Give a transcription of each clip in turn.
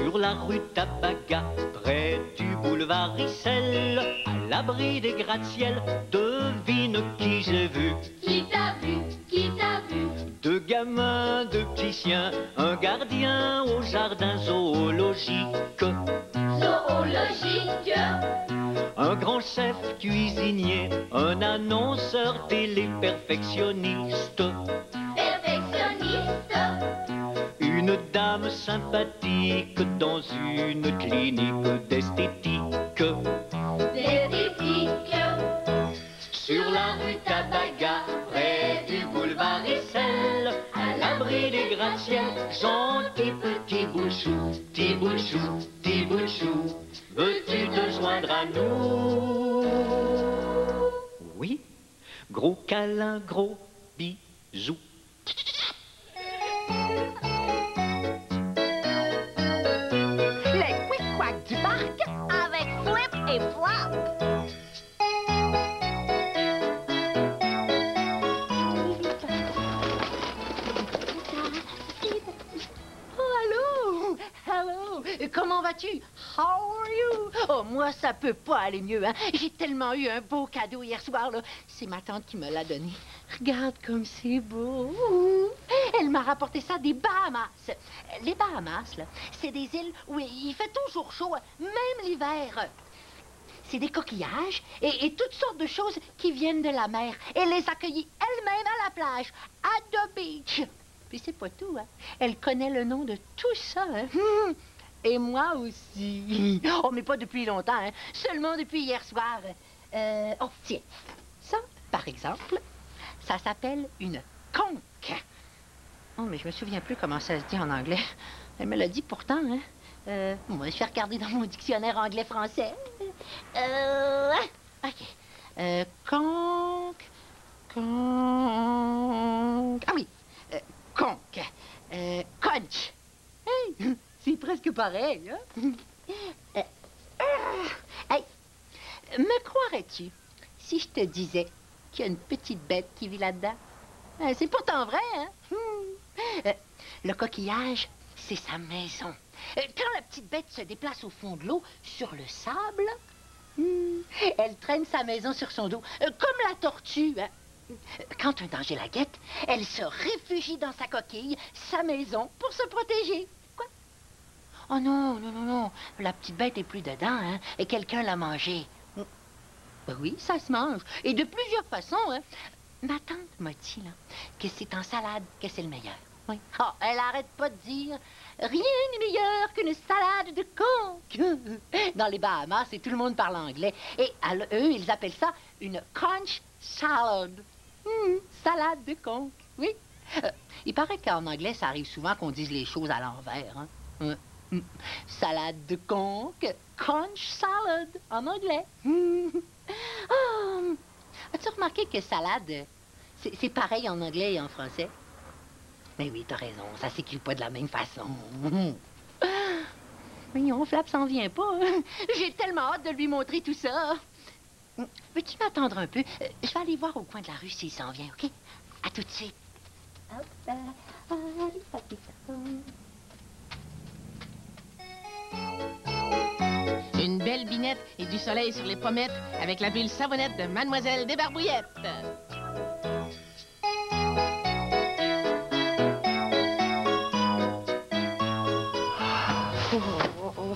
Sur la rue Tabaga, près du boulevard Issel, à l'abri des gratte-ciel, devine qui j'ai vu. Qui t'a vu? Qui t'a vu? Deux gamins, deux petits chiens, un gardien au jardin zoologique. Zoologique. Un grand chef cuisinier, un annonceur télé perfectionniste. Perfectionniste. Une dame sympathique dans une clinique d'esthétique. D'esthétique. Sur la rue Tabaga, près du boulevard Issel, à l'abri des gratte-ciel, gentil petit bout de chou, petit bout de chou, petit bout de chou, veux-tu te joindre à nous? Oui, gros câlin, gros bisous. Les quick-quack du parc avec Flip et Flop. Hello! Comment vas-tu? How are you? Oh, moi, ça peut pas aller mieux, hein? J'ai tellement eu un beau cadeau hier soir, là. C'est ma tante qui me l'a donné. Regarde comme c'est beau. Elle m'a rapporté ça des Bahamas. Les Bahamas, là, c'est des îles où il fait toujours chaud, même l'hiver. C'est des coquillages et toutes sortes de choses qui viennent de la mer. Elle les accueillit elle-même à la plage, à the beach. Puis c'est pas tout, hein. Elle connaît le nom de tout ça, hein. Et moi aussi. Oh, mais pas depuis longtemps, hein. Seulement depuis hier soir. Oh, tiens. Ça, par exemple, ça s'appelle une conque. Oh, mais je me souviens plus comment ça se dit en anglais. Elle me l'a dit pourtant, hein. Moi, je vais regarder dans mon dictionnaire anglais-français. OK. Conque. Ah oui. Conque. Conch. Hey, c'est presque pareil, hein? Hey, me croirais-tu si je te disais qu'il y a une petite bête qui vit là-dedans? C'est pourtant vrai, hein? Le coquillage, c'est sa maison. Quand la petite bête se déplace au fond de l'eau, sur le sable, elle traîne sa maison sur son dos, comme la tortue, hein? Quand un danger la guette, elle se réfugie dans sa coquille, sa maison, pour se protéger. Quoi? Oh non, non, non, non. La petite bête est plus dedans, hein, et quelqu'un l'a mangée. Ben oui, ça se mange. Et de plusieurs façons, hein. Ma tante m'a dit, là, que c'est en salade que c'est le meilleur. Oui. Oh, elle arrête pas de dire « Rien n'est meilleur qu'une salade de conque ». Dans les Bahamas, et tout le monde parle anglais. Et eux, ils appellent ça une conch salad. Salade de conque, oui. Il paraît qu'en anglais, ça arrive souvent qu'on dise les choses à l'envers. Hein? Salade de conque, conch salad, en anglais. Oh, as-tu remarqué que salade, c'est pareil en anglais et en français? Mais oui, t'as raison, ça s'écrit pas de la même façon. Voyons, Flap s'en vient pas. J'ai tellement hâte de lui montrer tout ça. Peux-tu m'attendre un peu? Je vais aller voir au coin de la rue s'il s'en vient, OK? À tout de suite. Une belle binette et du soleil sur les pommettes avec la bulle savonnette de Mademoiselle Desbarbouillettes.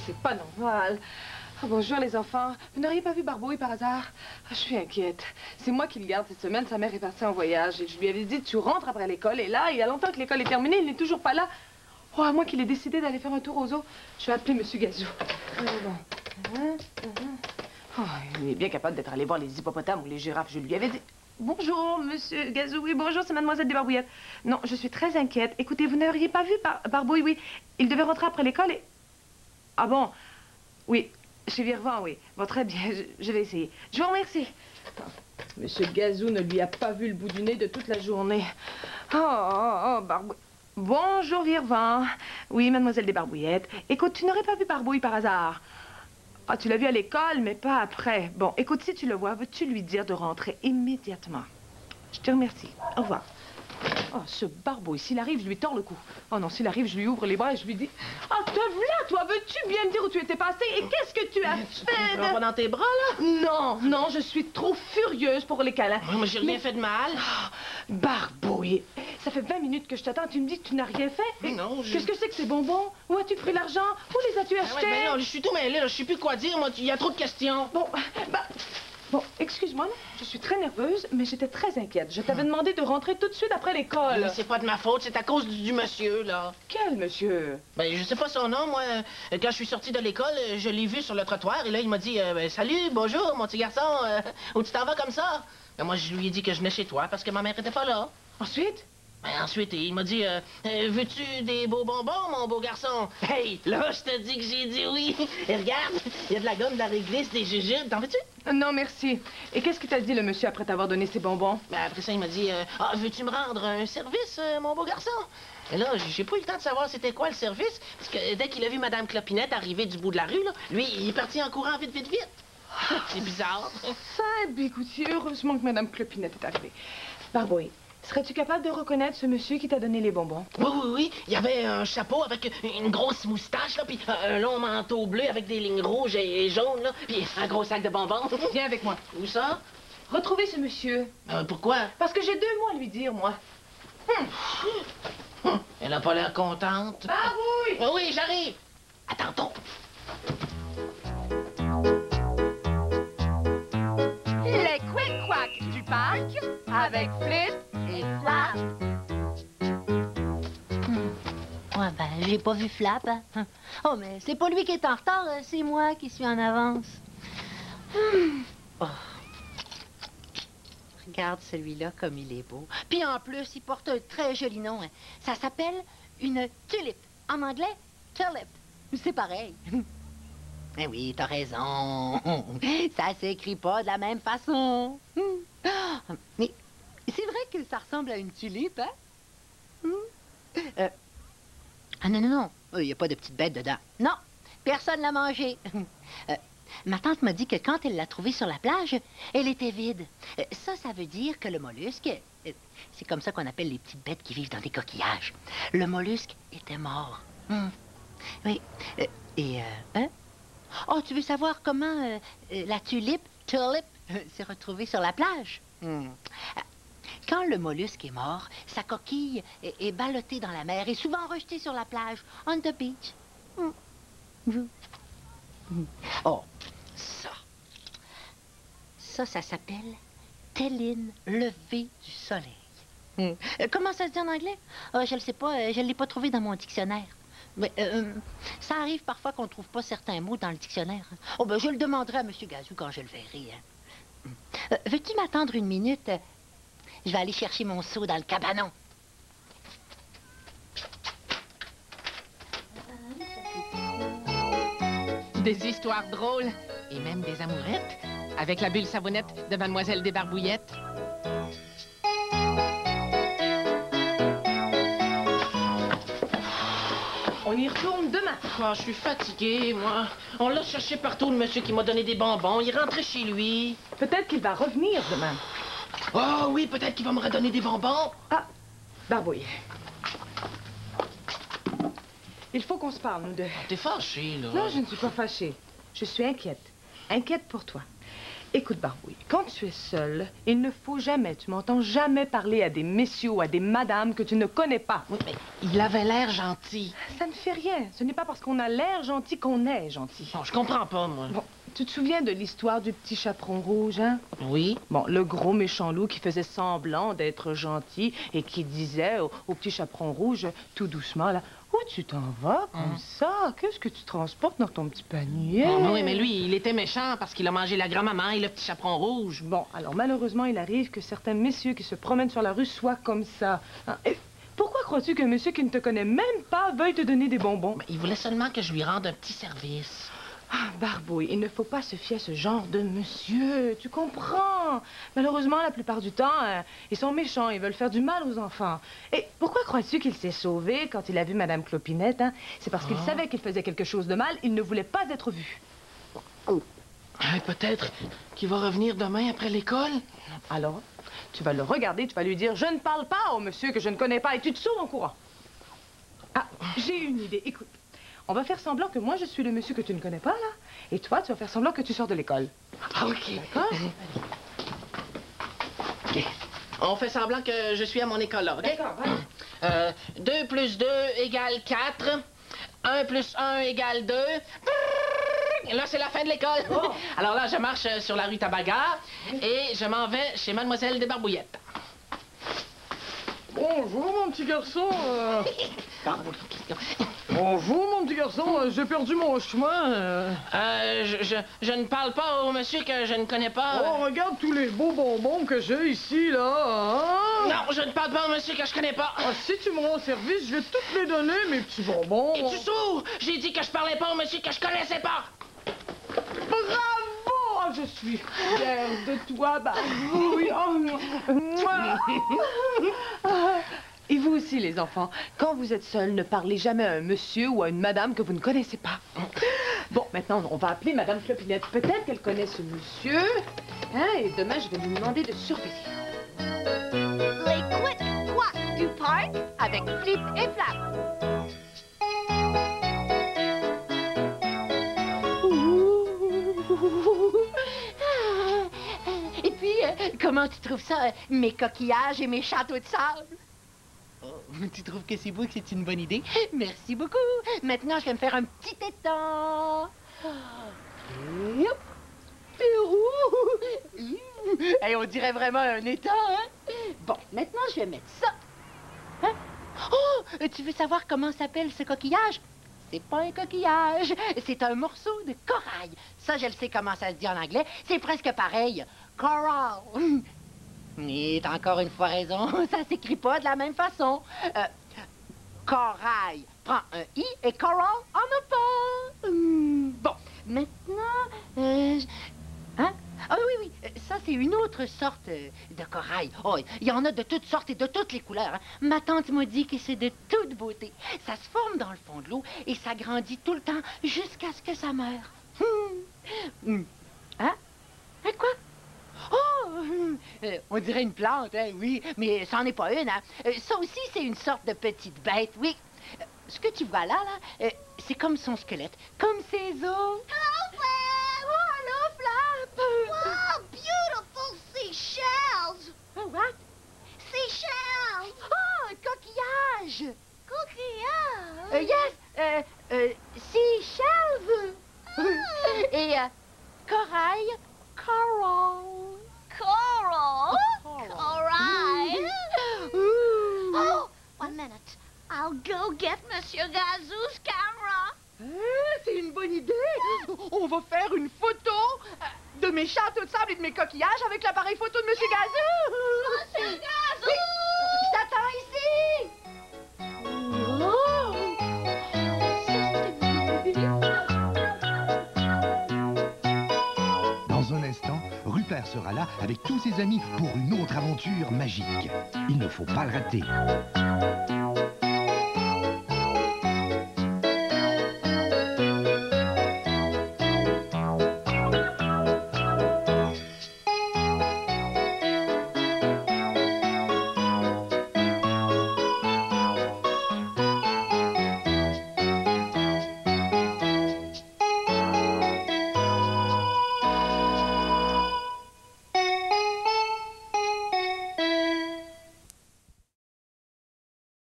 C'est pas normal. Oh, bonjour les enfants. Vous n'auriez pas vu Barbouille par hasard? Je suis inquiète. C'est moi qui le garde cette semaine. Sa mère est partie en voyage. Et je lui avais dit, tu rentres après l'école. Et là, il y a longtemps que l'école est terminée. Il n'est toujours pas là. Oh, à moins qu'il ait décidé d'aller faire un tour aux zoo. Je vais appeler Monsieur Gazou. Oh, il est bien capable d'être allé voir les hippopotames ou les girafes. Je lui avais dit... Bonjour, Monsieur Gazou. Oui, bonjour, c'est Mademoiselle Desbarbouillettes. Non, je suis très inquiète. Écoutez, vous n'auriez pas vu Barbouille, oui. Il devait rentrer après l'école et... Ah bon? Oui. Chez Virvan, oui. Bon, très bien, je vais essayer. Je vous remercie. Monsieur Gazou ne lui a pas vu le bout du nez de toute la journée. Barbouille. Bonjour, Virvan. Oui, Mademoiselle Desbarbouillettes. Écoute, tu n'aurais pas vu Barbouille par hasard? Ah, tu l'as vu à l'école, mais pas après. Bon, écoute, si tu le vois, veux-tu lui dire de rentrer immédiatement? Je te remercie. Au revoir. Oh, ce barbouille, s'il arrive, je lui tords le cou. Oh non, s'il arrive, je lui ouvre les bras et je lui dis... Ah, te voilà, toi, veux-tu bien me dire où tu étais passé et qu'est-ce que tu as fait Tu vas pas dans tes bras, là? Non, non, je suis trop furieuse pour les câlins. Moi, j'ai rien fait de mal. Barbouille, ça fait 20 minutes que je t'attends, tu me dis que tu n'as rien fait. Et Non, qu'est-ce que c'est que ces bonbons? Où as-tu pris l'argent? Où les as-tu Ah achetés? ouais, ben là, je suis tout mêlé, là, je sais plus quoi dire, moi, il y a trop de questions. Bon, bon, excuse-moi, non, je suis très nerveuse, mais j'étais très inquiète. Je t'avais demandé de rentrer tout de suite après l'école. Mais c'est pas de ma faute, c'est à cause du monsieur, là. Quel monsieur? Ben, je sais pas son nom, moi. Quand je suis sorti de l'école, je l'ai vu sur le trottoir, et là, il m'a dit ben, salut, bonjour, mon petit garçon, où tu t'en vas comme ça? Ben, moi, je lui ai dit que je venais chez toi parce que ma mère était pas là. Ensuite? Ben, ensuite, il m'a dit veux-tu des beaux bonbons, mon beau garçon? Hey, là, je te dis que j'ai dit oui. Et regarde, il y a de la gomme, de la réglisse, des jujubes, t'en veux-tu? Non, merci. Et qu'est-ce que t'a dit le monsieur après t'avoir donné ses bonbons? Ben, après ça, il m'a dit ah, veux-tu me rendre un service, mon beau garçon? Et là, j'ai pas eu le temps de savoir c'était quoi le service, parce que dès qu'il a vu Madame Clopinette arriver du bout de la rue, là, lui, il est parti en courant vite, vite, vite. C'est bizarre. Simple, écoutez, heureusement que Madame Clopinette est arrivée. Barbouille, serais-tu capable de reconnaître ce monsieur qui t'a donné les bonbons? Oui, oui, oui. Il y avait un chapeau avec une grosse moustache, là, puis un long manteau bleu avec des lignes rouges et jaunes, là, puis un gros sac de bonbons. Viens avec moi. Où ça? Retrouvez ce monsieur. Pourquoi? Parce que j'ai 2 mots à lui dire, moi. Elle a pas l'air contente. Barbouille! Oui, j'arrive. À tantôt. Les quick-quack du parc avec Flip et Flap. Ouais, ben, j'ai pas vu Flap. Hein. Oh, mais c'est pas lui qui est en retard, c'est moi qui suis en avance. Oh. Regarde celui-là comme il est beau. Puis en plus, il porte un très joli nom. Hein. Ça s'appelle une tulipe. En anglais, tulip. C'est pareil. Eh oui, t'as raison. Ça s'écrit pas de la même façon. Mais c'est vrai que ça ressemble à une tulipe, hein? Ah non, non, non. Il n'y a pas de petite bête dedans. Non, personne l'a mangée. Ma tante m'a dit que quand elle l'a trouvée sur la plage, elle était vide. Ça veut dire que le mollusque... c'est comme ça qu'on appelle les petites bêtes qui vivent dans des coquillages. Le mollusque était mort. Oui. Hein? Oh, tu veux savoir comment la tulip s'est retrouvée sur la plage? Quand le mollusque est mort, sa coquille est ballottée dans la mer et souvent rejetée sur la plage, on the beach. Oh, ça. Ça s'appelle théline levée du soleil. Comment ça se dit en anglais? Oh, je ne sais pas, je ne l'ai pas trouvé dans mon dictionnaire. Mais ça arrive parfois qu'on ne trouve pas certains mots dans le dictionnaire. Oh, ben, je le demanderai à M. Gazou quand je le verrai. Hein. Veux-tu m'attendre une minute? Je vais aller chercher mon seau dans le cabanon. Des histoires drôles et même des amourettes avec la bulle savonnette de Mademoiselle Desbarbouillettes. On y retourne demain. Oh, je suis fatiguée, moi. On l'a cherché partout, le monsieur qui m'a donné des bonbons. Il est rentré chez lui. Peut-être qu'il va revenir demain. Oh oui, peut-être qu'il va me redonner des bonbons. Ah, Barbouille. Il faut qu'on se parle, nous deux. T'es fâché, là. Non, je ne suis pas fâchée. Je suis inquiète. Inquiète pour toi. Écoute, Barbouille, quand tu es seule, il ne faut jamais, tu m'entends, jamais parler à des messieurs ou à des madames que tu ne connais pas. Oui, mais il avait l'air gentil. Ça ne fait rien. Ce n'est pas parce qu'on a l'air gentil qu'on est gentil. Bon, je comprends pas, moi. Bon, tu te souviens de l'histoire du petit chaperon rouge, hein? Oui. Bon, le gros méchant loup qui faisait semblant d'être gentil et qui disait au petit chaperon rouge, tout doucement, là, « Où tu t'en vas comme ça? Qu'est-ce que tu transportes dans ton petit panier? » Oui, mais lui, il était méchant parce qu'il a mangé la grand-maman et le petit chaperon rouge. Bon, alors malheureusement, il arrive que certains messieurs qui se promènent sur la rue soient comme ça. Hein? Et pourquoi crois-tu qu'un monsieur qui ne te connaît même pas veuille te donner des bonbons? Mais il voulait seulement que je lui rende un petit service. Ah, Barbouille, il ne faut pas se fier à ce genre de monsieur, tu comprends? Malheureusement, la plupart du temps, ils sont méchants, ils veulent faire du mal aux enfants. Et pourquoi crois-tu qu'il s'est sauvé quand il a vu Madame Clopinette, hein? C'est parce qu'il savait qu'il faisait quelque chose de mal, il ne voulait pas être vu. Peut-être qu'il va revenir demain après l'école. Alors, Tu vas le regarder, tu vas lui dire « Je ne parle pas au monsieur que je ne connais pas » et tu te sauves en courant. Ah, j'ai une idée. Écoute, on va faire semblant que moi, je suis le monsieur que tu ne connais pas, là. Et toi, tu vas faire semblant que tu sors de l'école. Ah, OK. D'accord? OK. On fait semblant que je suis à mon école, là, OK? D'accord, vas-y. 2 plus 2 égale 4. 1 plus 1 égale 2. Là, c'est la fin de l'école. Oh. Alors là, je marche sur la rue Tabaga et je m'en vais chez Mademoiselle Desbarbouillettes. Bonjour, mon petit garçon. Bonjour, mon petit garçon. J'ai perdu mon chemin. Je ne parle pas au monsieur que je ne connais pas. Oh, regarde tous les beaux bonbons que j'ai ici, là. Hein? Non, je ne parle pas au monsieur que je connais pas. Ah, si tu me rends service, je vais toutes les donner, mes petits bonbons. Es-tu sourd? J'ai dit que je parlais pas au monsieur que je connaissais pas. Bravo! Je suis fière de toi, Barbouille. Et vous aussi, les enfants, quand vous êtes seuls, ne parlez jamais à un monsieur ou à une madame que vous ne connaissez pas. Bon, maintenant, on va appeler Madame Clopinette. Peut-être qu'elle connaît ce monsieur. Hein, et demain, je vais lui demander de surveiller. Les quick-quack du parc avec Flip et Flap. Et puis, comment tu trouves ça, mes coquillages et mes châteaux de sable? Oh, tu trouves que c'est beau, que c'est une bonne idée? Merci beaucoup. Maintenant, je vais me faire un petit étang. Et hop. Hey, on dirait vraiment un étang, hein? Bon, maintenant, je vais mettre ça. Hein? Oh, tu veux savoir comment s'appelle ce coquillage? C'est pas un coquillage, c'est un morceau de corail. Ça, je le sais comment ça se dit en anglais. C'est presque pareil. Coral. Et t'as encore une fois raison, ça s'écrit pas de la même façon. Corail prend un I et coral en a pas. Bon, maintenant, hein? Ah oui, ça c'est une autre sorte de corail. Oh, il y en a de toutes sortes et de toutes les couleurs. Hein? Ma tante m'a dit que c'est de toute beauté. Ça se forme dans le fond de l'eau et ça grandit tout le temps jusqu'à ce que ça meure. Hein? Hein, quoi? Oh! On dirait une plante, hein, oui, mais ça n'en est pas une, hein. Ça aussi, c'est une sorte de petite bête, oui. Ce que tu vois là, c'est comme son squelette, comme ses os. Hello, Flap! Oh, hello, Flap! Wow, beautiful seashells! Oh, what? Seashells! Oh, un coquillage! Coquillage! Yes, seashells! Et corail, coral. Coral! Coral. Corail! Ooh. Oh, 1 minute. I'll go get Monsieur Gazou's camera. C'est une bonne idée! On va faire une photo de mes châteaux de sable et de mes coquillages avec l'appareil photo de Monsieur Gazou! Monsieur Gazou! Je t'attends ici! Dans un instant, Rupert sera là avec tous ses amis pour une autre aventure magique. Il ne faut pas le rater.